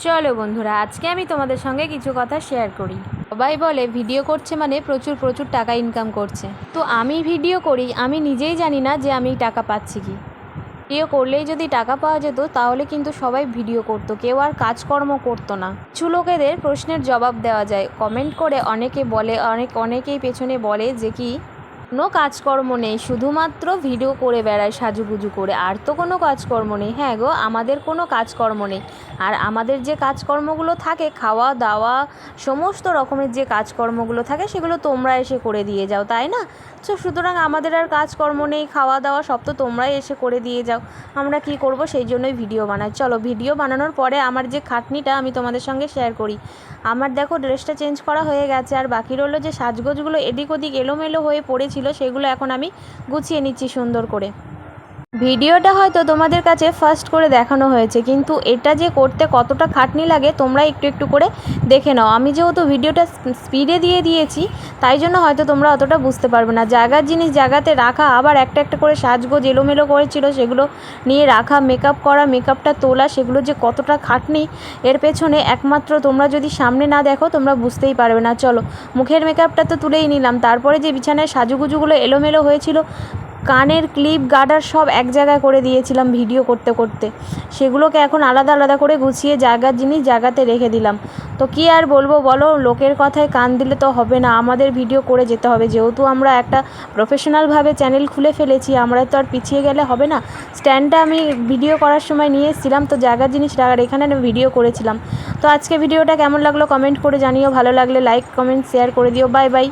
চলো বন্ধুরা, আজকে আমি তোমাদের সঙ্গে কিছু কথা শেয়ার করি। সবাই বলে ভিডিও করছে মানে প্রচুর প্রচুর টাকা ইনকাম করছে। তো আমি ভিডিও করি, আমি নিজেই জানি না যে আমি টাকা পাচ্ছি কি। ভিডিও করলেই যদি টাকা পাওয়া যেত তাহলে কিন্তু সবাই ভিডিও করতো, কেউ আর কাজকর্ম করতো না। কিছু লোকেদের প্রশ্নের জবাব দেওয়া যায়, কমেন্ট করে অনেকে বলে, অনেকেই পেছনে বলে যে কি কোনো কাজকর্ম নেই, শুধুমাত্র ভিডিও করে বেড়ায় সাজুগুজু করে, আর তো কোনো কাজকর্ম নেই। হ্যাঁ গো, আমাদের কোনো কাজকর্ম নেই। আর আমাদের যে কাজকর্মগুলো থাকে, খাওয়া দাওয়া সমস্ত রকমের যে কাজকর্মগুলো থাকে সেগুলো তোমরা এসে করে দিয়ে যাও, তাই না? তো সুতরাং আমাদের আর কাজকর্ম নেই, খাওয়া দাওয়া সব তো তোমরাই এসে করে দিয়ে যাও। আমরা কি করব, সেই জন্যই ভিডিও বানাই। চলো, ভিডিও বানানোর পরে আমার যে খাটনিটা আমি তোমাদের সঙ্গে শেয়ার করি। আমার দেখো ড্রেসটা চেঞ্জ করা হয়ে গেছে, আর বাকি রইলো যে সাজগোজগুলো এদিক ওদিক এলোমেলো হয়ে পড়েছিল, সেগুলো এখন আমি গুছিয়ে নিচ্ছি সুন্দর করে। ভিডিওটা হয়তো তোমাদের কাছে ফার্স্ট করে দেখানো হয়েছে, কিন্তু এটা যে করতে কতটা খাটনি লাগে তোমরা একটু একটু করে দেখে নাও। আমি যেহেতু ভিডিওটা স্পিডে দিয়ে দিয়েছি, তাই জন্য হয়তো তোমরা অতটা বুঝতে পারবে না। জায়গার জিনিস জায়গাতে রাখা, আবার একটা একটা করে সাজগোজ এলোমেলো করেছিল সেগুলো নিয়ে রাখা, মেকআপ করা, মেকআপটা তোলা, সেগুলো যে কতটা খাটনি এর পেছনে একমাত্র তোমরা যদি সামনে না দেখো তোমরা বুঝতেই পারবে না। চলো, মুখের মেকআপটা তো তুলেই নিলাম, তারপরে যে বিছানায় সাজুগুজুগুলো এলোমেলো হয়েছিল, কানের ক্লিপ গার্ডার সব এক জায়গায় করে দিয়েছিলাম ভিডিও করতে করতে, সেগুলোকে এখন আলাদা আলাদা করে গুছিয়ে জায়গার জিনিস জায়গাতে রেখে দিলাম। তো কি আর বলবো বলো, লোকের কথায় কান দিলে তো হবে না, আমাদের ভিডিও করে যেতে হবে। যেহেতু আমরা একটা প্রফেশনালভাবে চ্যানেল খুলে ফেলেছি, আমরা তো আর পিছিয়ে গেলে হবে না। স্ট্যান্ডটা আমি ভিডিও করার সময় নিয়ে এসেছিলাম, তো জায়গার জিনিস রাখার এখানে আমি ভিডিও করেছিলাম। তো আজকে ভিডিওটা কেমন লাগলো কমেন্ট করে জানিও, ভালো লাগলে লাইক কমেন্ট শেয়ার করে দিও। Bye bye.